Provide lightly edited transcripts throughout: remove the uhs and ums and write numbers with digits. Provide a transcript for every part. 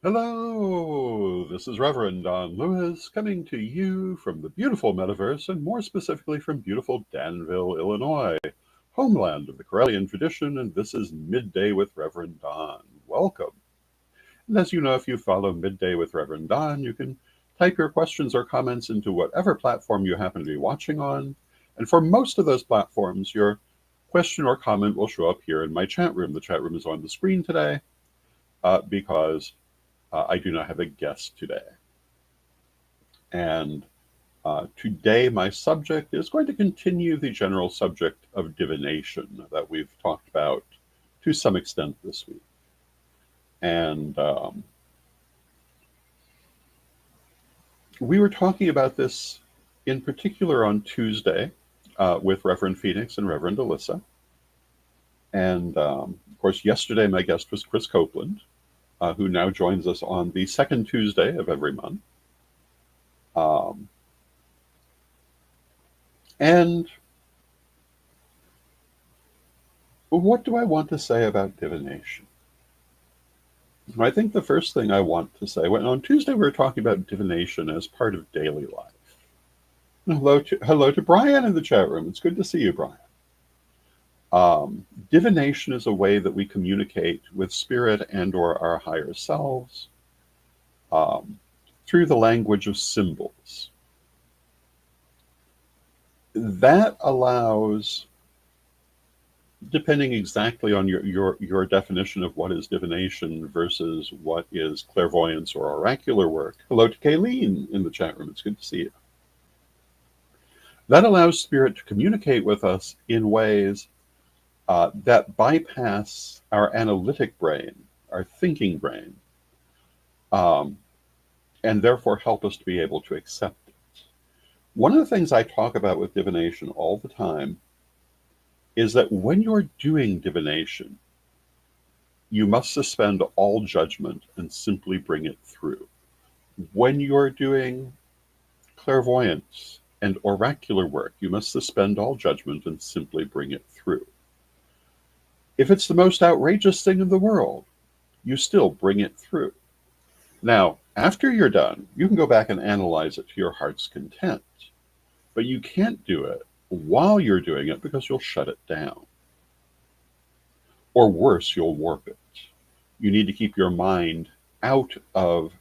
Hello, this is Reverend Don Lewis coming to you from the beautiful metaverse and more specifically from beautiful Danville, Illinois, homeland of the Corellian tradition, and this is Midday with Reverend Don. Welcome. And as you know, if you follow Midday with Reverend Don, you can type your questions or comments into whatever platform you happen to be watching on. And for most of those platforms, your question or comment will show up here in my chat room. The chat room is on the screen today because I do not have a guest today. And today, my subject is going to continue the general subject of divination that we've talked about to some extent this week. And we were talking about this in particular on Tuesday with Reverend Phoenix and Reverend Alyssa. And of course, yesterday, my guest was Chris Copeland, who now joins us on the second Tuesday of every month. Um, and what do I want to say about divination? I think the first thing I want to say, when on Tuesday we were talking about divination as part of daily life. Hello to Brian in the chat room. It's good to see you, Brian. Divination is a way that we communicate with spirit and/or our higher selves through the language of symbols. That allows, depending exactly on your definition of what is divination versus what is clairvoyance or oracular work. Hello to Kayleen in the chat room. It's good to see you. That allows spirit to communicate with us in ways that bypass our analytic brain, our thinking brain, um, and therefore help us to be able to accept it. One of the things I talk about with divination all the time is that when you're doing divination, you must suspend all judgment and simply bring it through. When you're doing clairvoyance and oracular work, you must suspend all judgment and simply bring it through. If it's the most outrageous thing in the world, you still bring it through. Now, after you're done, you can go back and analyze it to your heart's content, but you can't do it while you're doing it because you'll shut it down. Or worse, you'll warp it. You need to keep your mind out of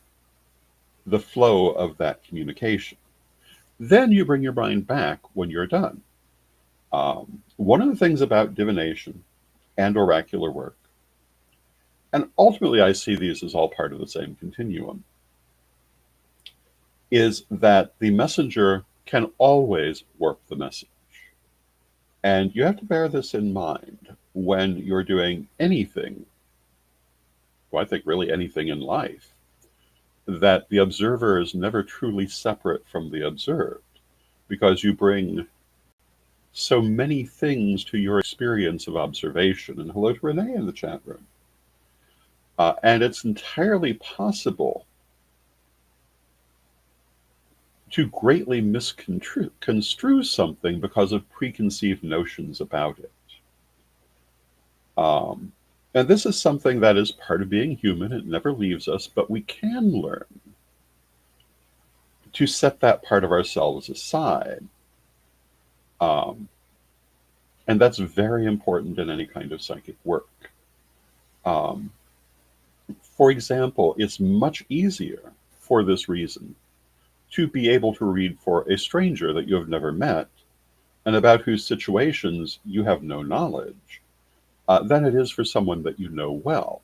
the flow of that communication. Then you bring your mind back when you're done. One of the things about divination and oracular work, and ultimately I see these as all part of the same continuum, is that the messenger can always warp the message. And you have to bear this in mind when you're doing anything, well, I think really anything in life, that the observer is never truly separate from the observed, because you bring so many things to your experience of observation. And hello to Renee in the chat room. And it's entirely possible to greatly misconstrue something because of preconceived notions about it. And this is something that is part of being human. It never leaves us, but we can learn to set that part of ourselves aside. Um, and that's very important in any kind of psychic work. Um, for example, it's much easier for this reason to be able to read for a stranger that you have never met and about whose situations you have no knowledge than it is for someone that you know well.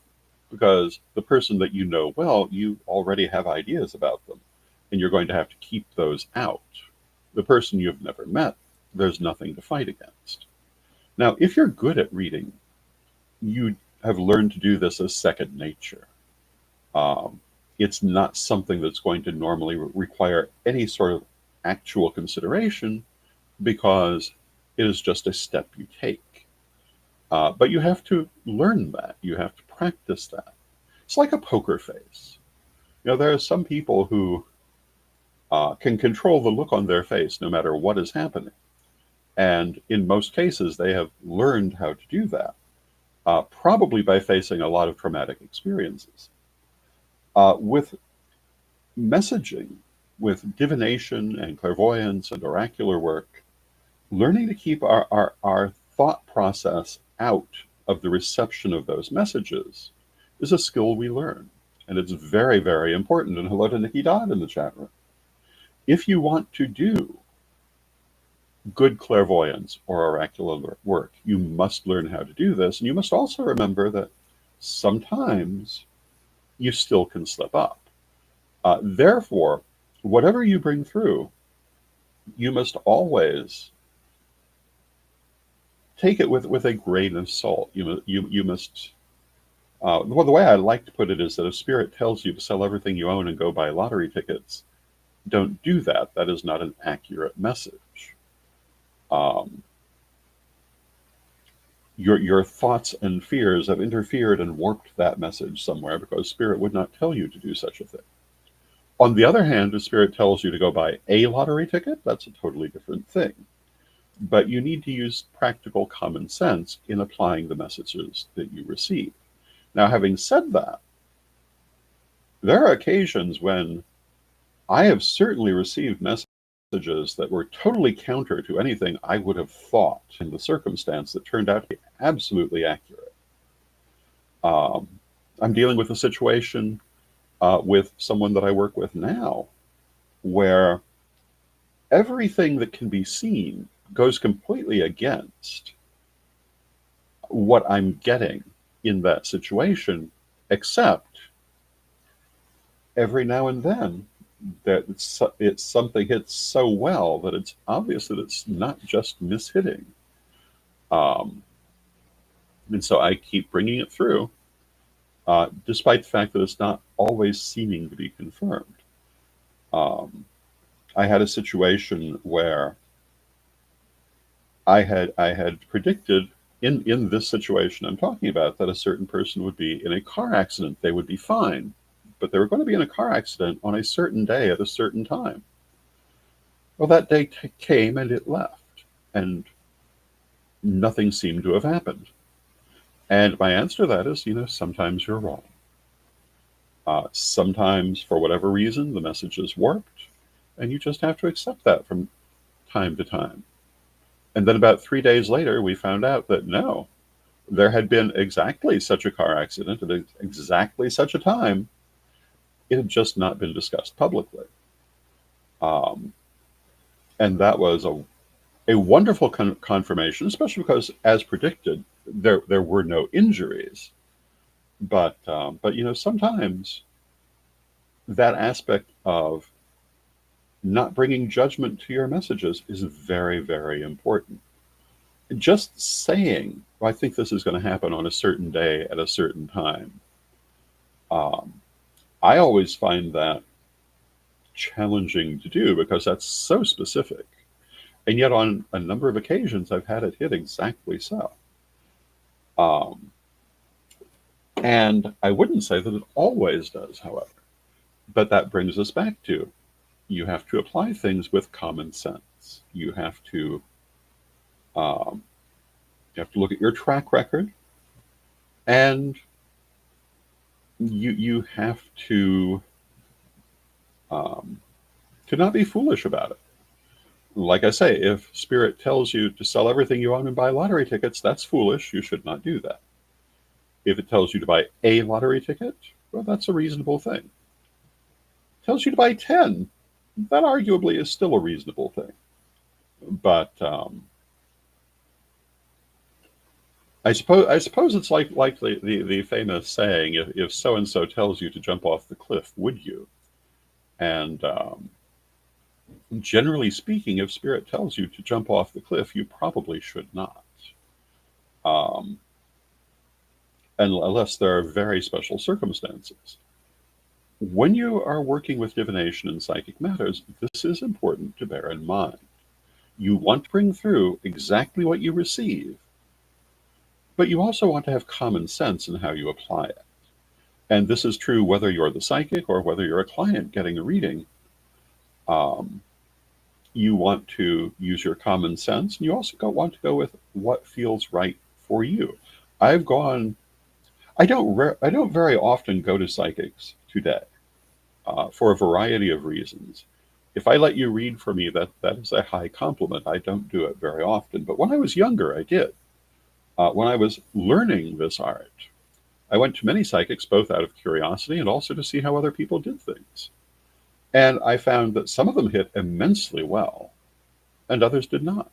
Because the person that you know well, you already have ideas about them, and you're going to have to keep those out. The person you've never met, there's nothing to fight against. Now, if you're good at reading, you have learned to do this as second nature. Um, it's not something that's going to normally require any sort of actual consideration because it is just a step you take. But you have to learn that. You have to practice that. It's like a poker face. There are some people who can control the look on their face no matter what is happening. And in most cases, they have learned how to do that, probably by facing a lot of traumatic experiences. With messaging, with divination and clairvoyance and oracular work, learning to keep our thought process out of the reception of those messages is a skill we learn. And it's very, very important. And hello to Nikki Dodd in the chat room. If you want to do good clairvoyance or oracular work, you must learn how to do this. And you must also remember that sometimes you still can slip up. Therefore, whatever you bring through, you must always take it with a grain of salt. You must. Well, the way I like to put it is that if Spirit tells you to sell everything you own and go buy lottery tickets, don't do that. That is not an accurate message. Your thoughts and fears have interfered and warped that message somewhere, because Spirit would not tell you to do such a thing. On the other hand, if Spirit tells you to go buy a lottery ticket, that's a totally different thing. But you need to use practical common sense in applying the messages that you receive. Now, having said that, there are occasions when I have certainly received messages that were totally counter to anything I would have thought in the circumstance, that turned out to be absolutely accurate. I'm dealing with a situation with someone that I work with now, where everything that can be seen goes completely against what I'm getting in that situation, except every now and then that it's something hits so well that it's obvious that it's not just mishitting. And so I keep bringing it through, despite the fact that it's not always seeming to be confirmed. I had a situation where I had predicted in this situation I'm talking about that a certain person would be in a car accident. They would be fine, but they were going to be in a car accident on a certain day at a certain time. Well, that day came and it left, and nothing seemed to have happened. And my answer to that is, sometimes you're wrong. Sometimes, for whatever reason, the message is warped, and you just have to accept that from time to time. And then about 3 days later, we found out that no, there had been exactly such a car accident at exactly such a time. It had just not been discussed publicly. And that was a wonderful confirmation, especially because, as predicted, there were no injuries. But sometimes that aspect of not bringing judgment to your messages is very, very important. Just saying, well, I think this is going to happen on a certain day at a certain time, I always find that challenging to do, because that's so specific. And yet on a number of occasions, I've had it hit exactly so. And I wouldn't say that it always does, however. But that brings us back to, you have to apply things with common sense. You have to look at your track record, and you have to not be foolish about it. Like I say, if Spirit tells you to sell everything you own and buy lottery tickets, that's foolish. You should not do that. If it tells you to buy a lottery ticket, well, that's a reasonable thing. It tells you to buy 10, that arguably is still a reasonable thing. But I suppose it's like the famous saying, if so-and-so tells you to jump off the cliff, would you? And generally speaking, if Spirit tells you to jump off the cliff, you probably should not. Unless there are very special circumstances. When you are working with divination and psychic matters, this is important to bear in mind. You want to bring through exactly what you receive, but you also want to have common sense in how you apply it. And this is true whether you're the psychic or whether you're a client getting a reading. You want to use your common sense, and you also want to go with what feels right for you. I don't very often go to psychics today for a variety of reasons. If I let you read for me, that is a high compliment. I don't do it very often, but when I was younger, I did. When I was learning this art, I went to many psychics both out of curiosity and also to see how other people did things. And I found that some of them hit immensely well, and others did not.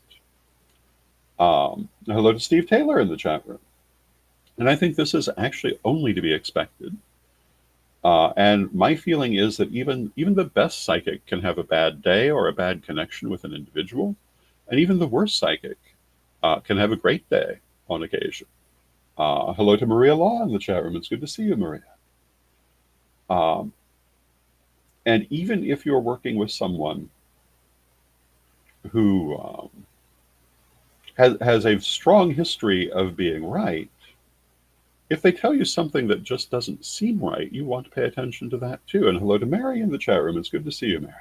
Hello to Steve Taylor in the chat room. And I think this is actually only to be expected. And my feeling is that even the best psychic can have a bad day or a bad connection with an individual, and even the worst psychic can have a great day on occasion. Hello to Maria Law in the chat room. It's good to see you, Maria. Um, and even if you're working with someone who has a strong history of being right, if they tell you something that just doesn't seem right, you want to pay attention to that too. And hello to Mary in the chat room. It's good to see you, Mary.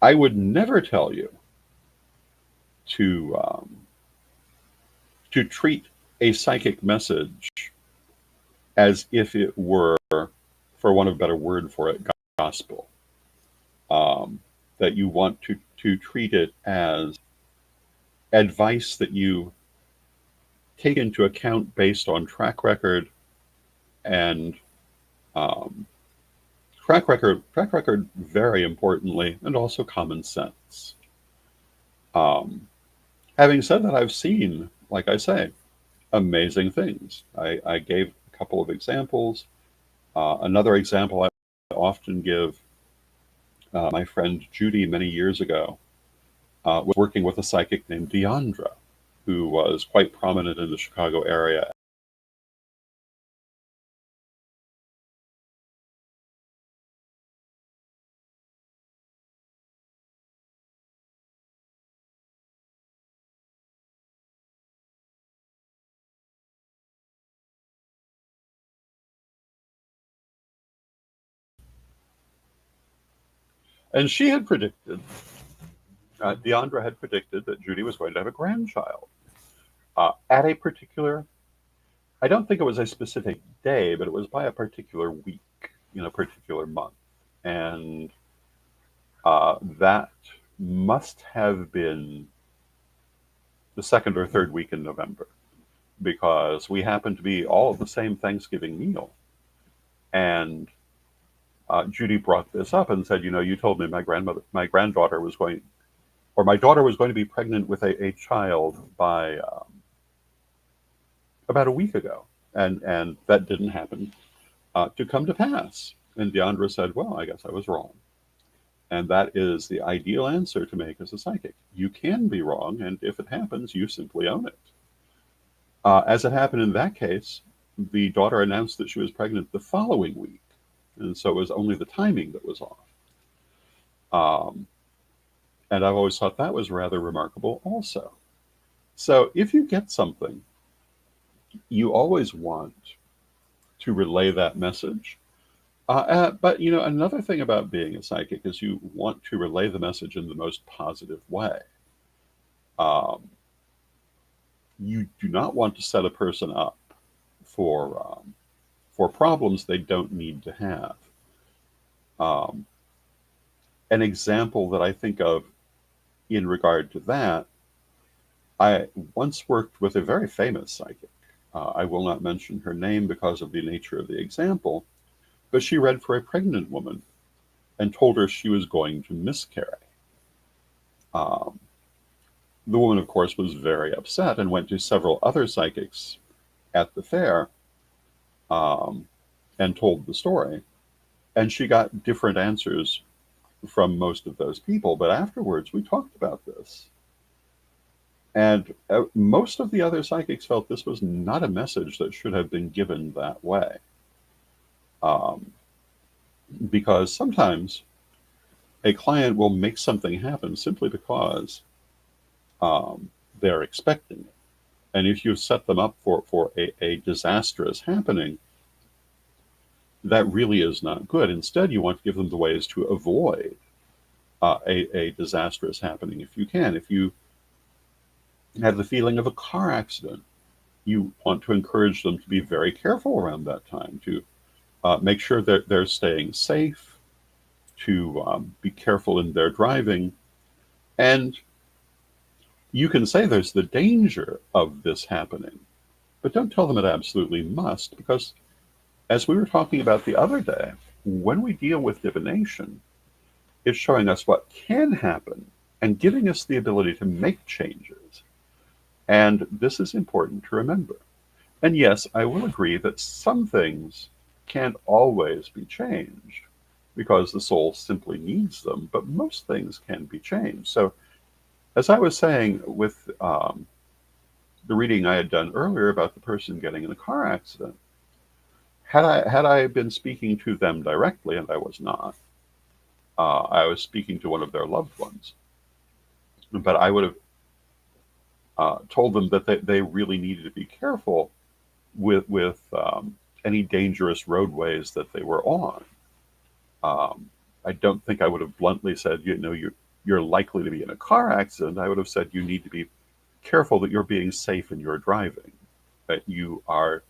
I would never tell you to treat a psychic message as if it were, for want of a better word for it, gospel. That you want to treat it as advice that you take into account based on track record and track record very importantly, and also common sense. Having said that, I've seen, like I say, amazing things. I gave a couple of examples. Another example I often give, my friend Judy many years ago was working with a psychic named Deandra, who was quite prominent in the Chicago area. And she had predicted, Deandra had predicted that Judy was going to have a grandchild at a particular, I don't think it was a specific day, but it was by a particular week, a particular month. And that must have been the second or third week in November, because we happened to be all at the same Thanksgiving meal. And Judy brought this up and said, you told me my granddaughter was going, or my daughter was going to be pregnant with a child by about a week ago. And that didn't happen to come to pass. And Deandra said, well, I guess I was wrong. And that is the ideal answer to make as a psychic. You can be wrong, and if it happens, you simply own it. As it happened in that case, the daughter announced that she was pregnant the following week, and so it was only the timing that was off. And I've always thought that was rather remarkable also. So if you get something, you always want to relay that message. But another thing about being a psychic is you want to relay the message in the most positive way. You do not want to set a person up for problems they don't need to have. An example that I think of in regard to that, I once worked with a very famous psychic. I will not mention her name because of the nature of the example, but she read for a pregnant woman and told her she was going to miscarry. The woman, of course, was very upset and went to several other psychics at the fair and told the story. And she got different answers from most of those people. But afterwards, we talked about this. And most of the other psychics felt this was not a message that should have been given that way. Because sometimes a client will make something happen simply because they're expecting it. And if you set them up for a disastrous happening, that really is not good. Instead, you want to give them the ways to avoid a disastrous happening if you can. If you have the feeling of a car accident, you want to encourage them to be very careful around that time, to make sure that they're staying safe, to be careful in their driving. And you can say there's the danger of this happening, but don't tell them it absolutely must, because as we were talking about the other day, when we deal with divination, it's showing us what can happen and giving us the ability to make changes. And this is important to remember. And yes, I will agree that some things can't always be changed because the soul simply needs them, but most things can be changed. So, as I was saying with the reading I had done earlier about the person getting in a car accident, had I been speaking to them directly, and I was not, I was speaking to one of their loved ones, but I would have told them that they really needed to be careful with any dangerous roadways that they were on. I don't think I would have bluntly said, you're likely to be in a car accident. I would have said you need to be careful that you're being safe in your driving, that you are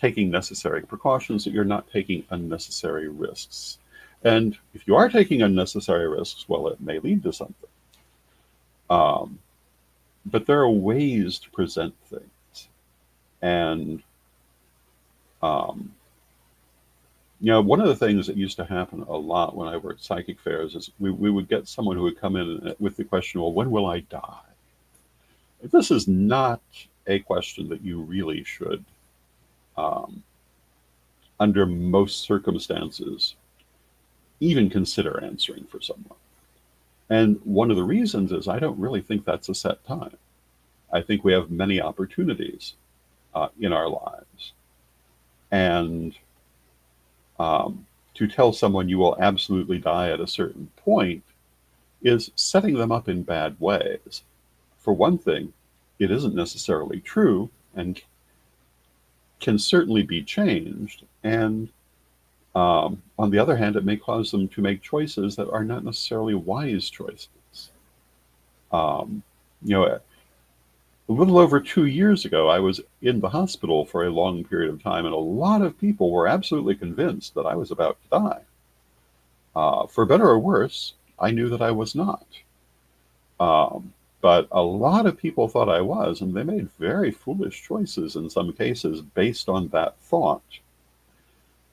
taking necessary precautions, that you're not taking unnecessary risks. And if you are taking unnecessary risks, well, it may lead to something. Um, but there are ways to present things. And, um, one of the things that used to happen a lot when I worked psychic fairs is we would get someone who would come in with the question, well, when will I die? This is not a question that you really should, um, under most circumstances, even consider answering for someone. And one of the reasons is I don't really think that's a set time. I think we have many opportunities in our lives. And to tell someone you will absolutely die at a certain point is setting them up in bad ways. For one thing, it isn't necessarily true and can certainly be changed. And on the other hand, it may cause them to make choices that are not necessarily wise choices. Um, you know, a little over 2 years ago, I was in the hospital for a long period of time, and a lot of people were absolutely convinced that I was about to die. For better or worse, I knew that I was not. But a lot of people thought I was, and they made very foolish choices in some cases based on that thought,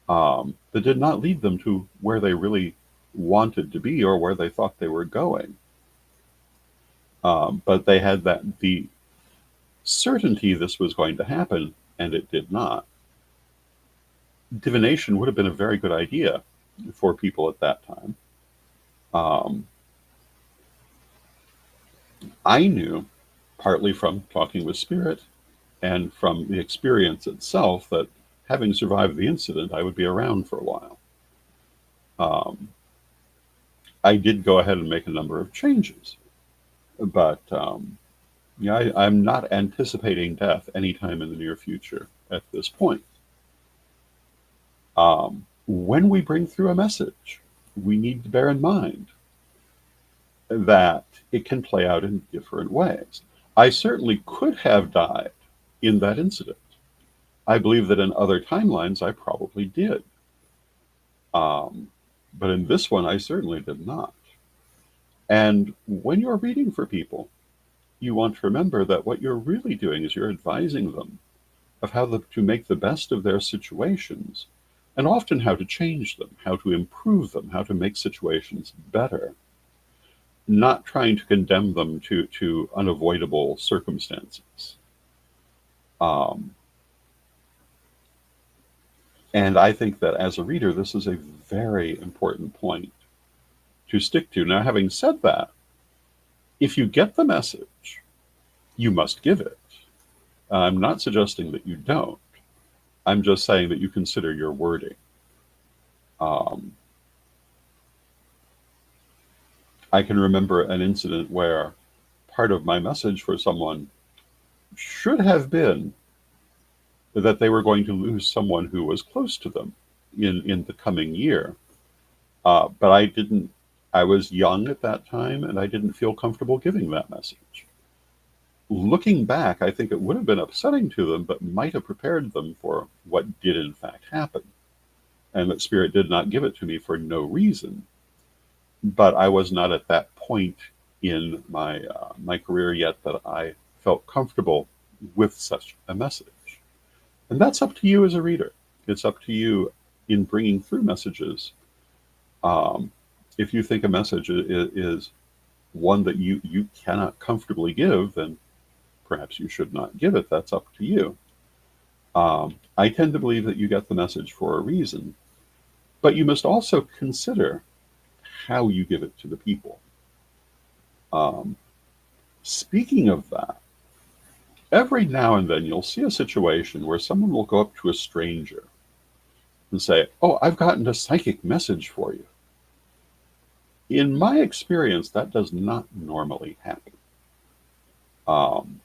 that did not lead them to where they really wanted to be or where they thought they were going. But they had the certainty this was going to happen, and it did not. Divination would have been a very good idea for people at that time. Um, I knew, partly from talking with Spirit and from the experience itself, that having survived the incident, I would be around for a while. Um, I did go ahead and make a number of changes, but I'm not anticipating death anytime in the near future at this point. When we bring through a message, we need to bear in mind that it can play out in different ways. I certainly could have died in that incident. I believe that in other timelines I probably did. But in this one, I certainly did not. And when you're reading for people, you want to remember that what you're really doing is you're advising them of how to make the best of their situations, and often how to change them, how to improve them, how to make situations better, not trying to condemn them to unavoidable circumstances. Um, and I think that as a reader, this is a very important point to stick to. Now, having said that, if you get the message, you must give it. I'm not suggesting that you don't. I'm just saying that you consider your wording. Um, I can remember an incident where part of my message for someone should have been that they were going to lose someone who was close to them in the coming year. But I didn't, I was young at that time, and I didn't feel comfortable giving that message. Looking back, I think it would have been upsetting to them, but might have prepared them for what did in fact happen. and that Spirit did not give it to me for no reason. But I was not at that point in my career yet that I felt comfortable with such a message. And that's up to you as a reader. It's up to you in bringing through messages. Um, if you think a message is one that you cannot comfortably give, then perhaps you should not give it. That's up to you. I tend to believe that you get the message for a reason, but you must also consider how you give it to the people. Um, Speaking of that, every now and then you'll see a situation where someone will go up to a stranger and say, "Oh, I've gotten a psychic message for you." In my experience, that does not normally happen. Um,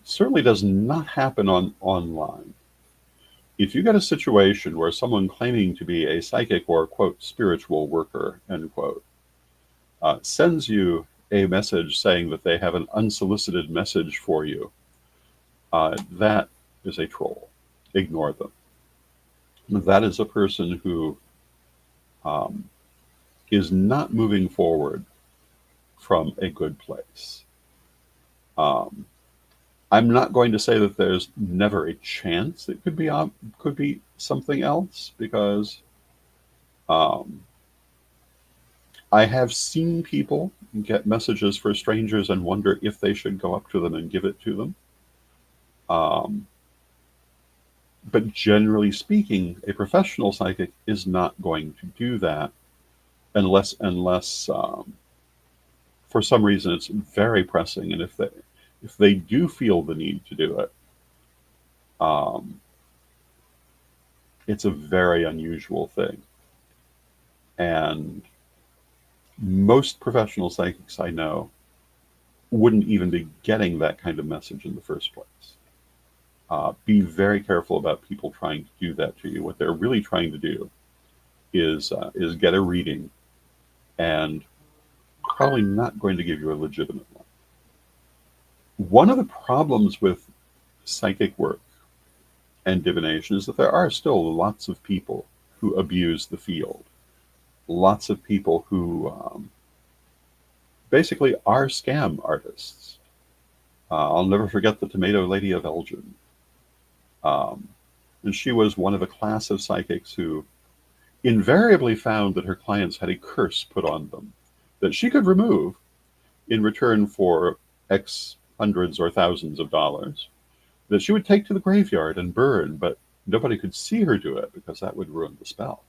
Certainly does not happen online. If you get a situation where someone claiming to be a psychic or, quote, spiritual worker, end quote, sends you a message saying that they have an unsolicited message for you, that is a troll. Ignore them. That is a person who um, is not moving forward from a good place. Um, I'm not going to say that there's never a chance it could be something else, because um, I have seen people get messages for strangers and wonder if they should go up to them and give it to them. Um, but generally speaking, a professional psychic is not going to do that unless for some reason it's very pressing, and if they do feel the need to do it, um, it's a very unusual thing. And most professional psychics I know wouldn't even be getting that kind of message in the first place. Be very careful about people trying to do that to you. What they're really trying to do is get a reading, and probably not going to give you a legitimate one. One of the problems with psychic work and divination is that there are still lots of people who abuse the field. Lots of people who basically are scam artists. I'll never forget the Tomato Lady of Elgin. Um, and she was one of a class of psychics who invariably found that her clients had a curse put on them that she could remove in return for X hundreds or thousands of dollars, that she would take to the graveyard and burn, but nobody could see her do it because that would ruin the spell.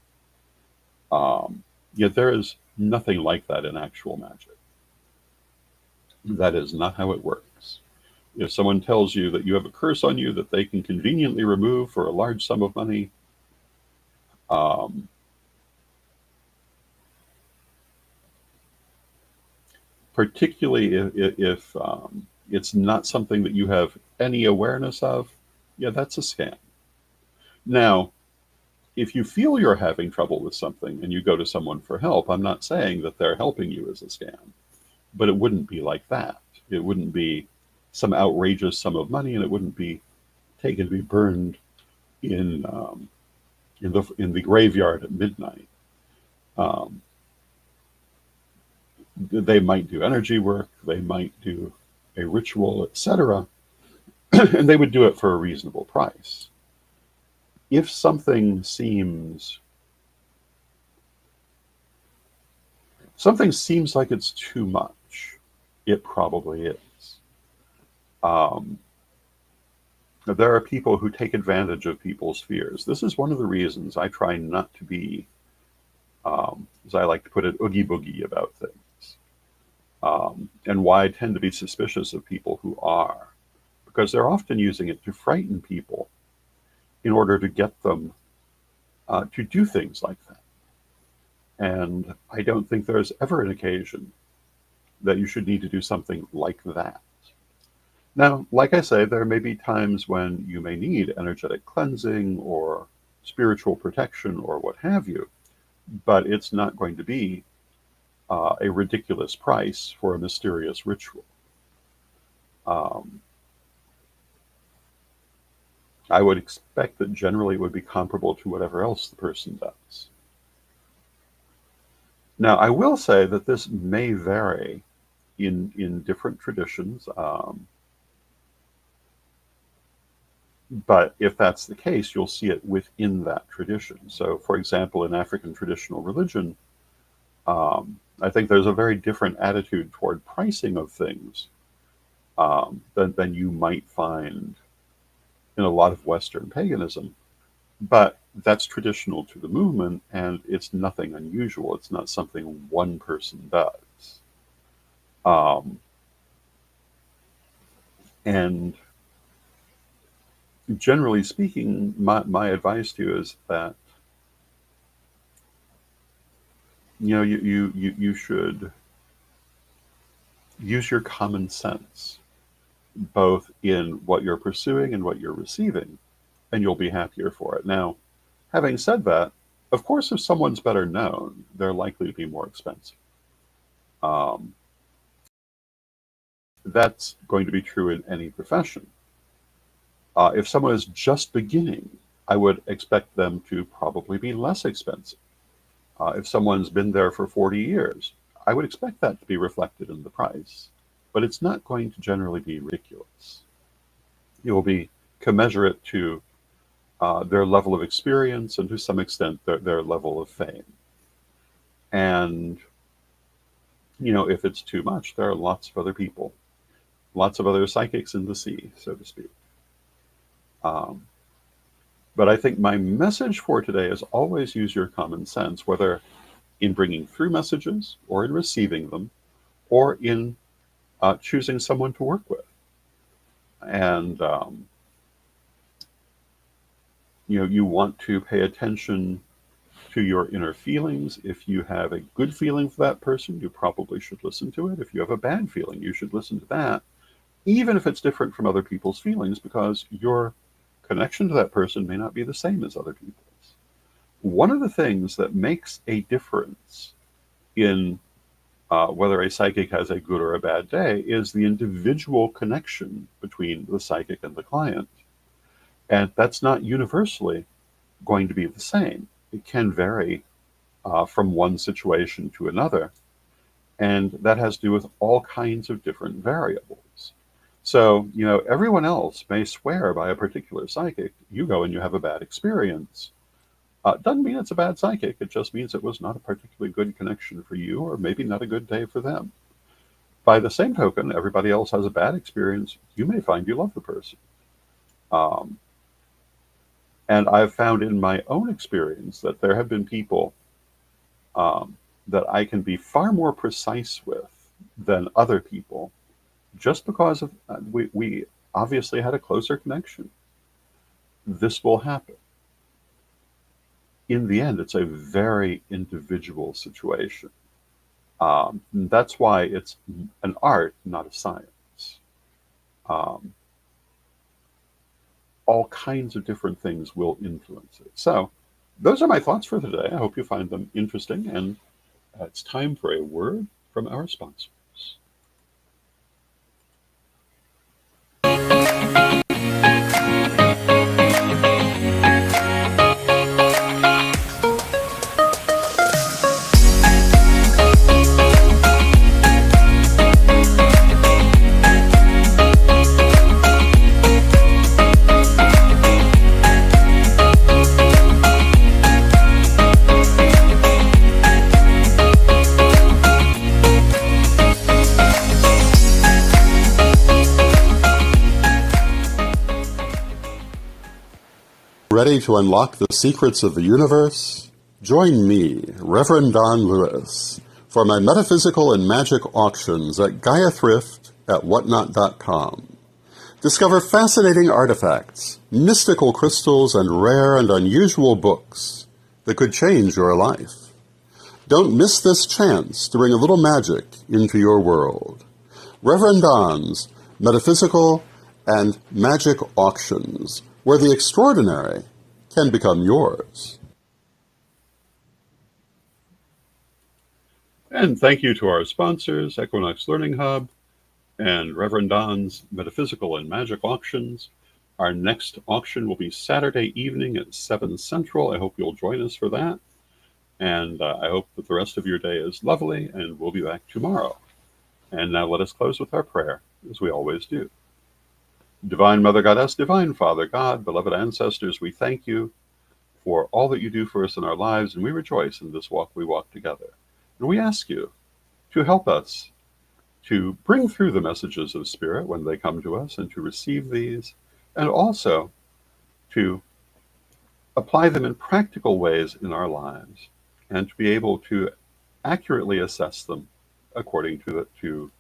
Yet there is nothing like that in actual magic. That is not how it works. If someone tells you that you have a curse on you that they can conveniently remove for a large sum of money, um, particularly if it's not something that you have any awareness of, yeah, that's a scam. Now, if you feel you're having trouble with something and you go to someone for help, I'm not saying that they're helping you as a scam, but it wouldn't be like that. It wouldn't be some outrageous sum of money, and it wouldn't be taken to be burned in in the graveyard at midnight. Um, they might do energy work, they might do a ritual, etc., and they would do it for a reasonable price. If something seems like it's too much, it probably is. Um, there are people who take advantage of people's fears. This is one of the reasons I try not to be, as I like to put it, oogie boogie about things, and why I tend to be suspicious of people who are, because they're often using it to frighten people in order to get them to do things like that. And I don't think there's ever an occasion that you should need to do something like that. Now, like I say, there may be times when you may need energetic cleansing or spiritual protection or what have you, but it's not going to be a ridiculous price for a mysterious ritual. Um, I would expect that generally it would be comparable to whatever else the person does. Now, I will say that this may vary in different traditions, but if that's the case, you'll see it within that tradition. So, for example, in African traditional religion, I think there's a very different attitude toward pricing of things than you might find in a lot of Western paganism. But that's traditional to the movement, and it's nothing unusual. It's not something one person does. Um, and generally speaking, my advice to you is that you should use your common sense both in what you're pursuing and what you're receiving, and you'll be happier for it. Now, having said that, of course, if someone's better known, they're likely to be more expensive. Um, that's going to be true in any profession. If someone is just beginning, I would expect them to probably be less expensive. If someone's been there for 40 years, I would expect that to be reflected in the price, but it's not going to generally be ridiculous. It will be commensurate to their level of experience and to some extent their level of fame. And, if it's too much, there are lots of other people, lots of other psychics in the sea, so to speak. Um, but I think my message for today is always use your common sense, whether in bringing through messages or in receiving them or in choosing someone to work with. And, you want to pay attention to your inner feelings. If you have a good feeling for that person, you probably should listen to it. If you have a bad feeling, you should listen to that, even if it's different from other people's feelings, because your connection to that person may not be the same as other people's. One of the things that makes a difference in whether a psychic has a good or a bad day is the individual connection between the psychic and the client. And that's not universally going to be the same. It can vary from one situation to another. And that has to do with all kinds of different variables. So, everyone else may swear by a particular psychic. You go and you have a bad experience. Doesn't mean it's a bad psychic. It just means it was not a particularly good connection for you, or maybe not a good day for them. By the same token, everybody else has a bad experience. You may find you love the person. Um, and I've found in my own experience that there have been people that I can be far more precise with than other people, just because of we obviously had a closer connection. This will happen. In the end, it's a very individual situation. That's why it's an art, not a science. Um, all kinds of different things will influence it. So, those are my thoughts for today. I hope you find them interesting, and it's time for a word from our sponsors. Ready to unlock the secrets of the universe? Join me, Rev Don Lewis, for my metaphysical and magic auctions at Gaia Thrift at whatnot.com. Discover fascinating artifacts, mystical crystals, and rare and unusual books that could change your life. Don't miss this chance to bring a little magic into your world. Rev Don's Metaphysical and Magic Auctions, where the extraordinary can become yours. And thank you to our sponsors, Equinox Learning Hub and Rev Don's Metaphysical and Magic Auctions. Our next auction will be Saturday evening at 7 Central. I hope you'll join us for that. And I hope that the rest of your day is lovely, and we'll be back tomorrow. And now let us close with our prayer, as we always do. Divine Mother Goddess, Divine Father God, beloved ancestors, we thank you for all that you do for us in our lives, and we rejoice in this walk we walk together. And we ask you to help us to bring through the messages of Spirit when they come to us, and to receive these, and also to apply them in practical ways in our lives, and to be able to accurately assess them according to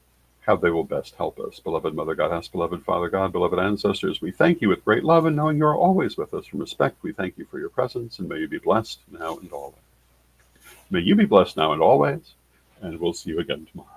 how they will best help us. Beloved Mother Goddess, beloved Father God, beloved ancestors, we thank you with great love, and knowing you are always with us from respect, we thank you for your presence, and may you be blessed now and always. May you be blessed now and always, and we'll see you again tomorrow.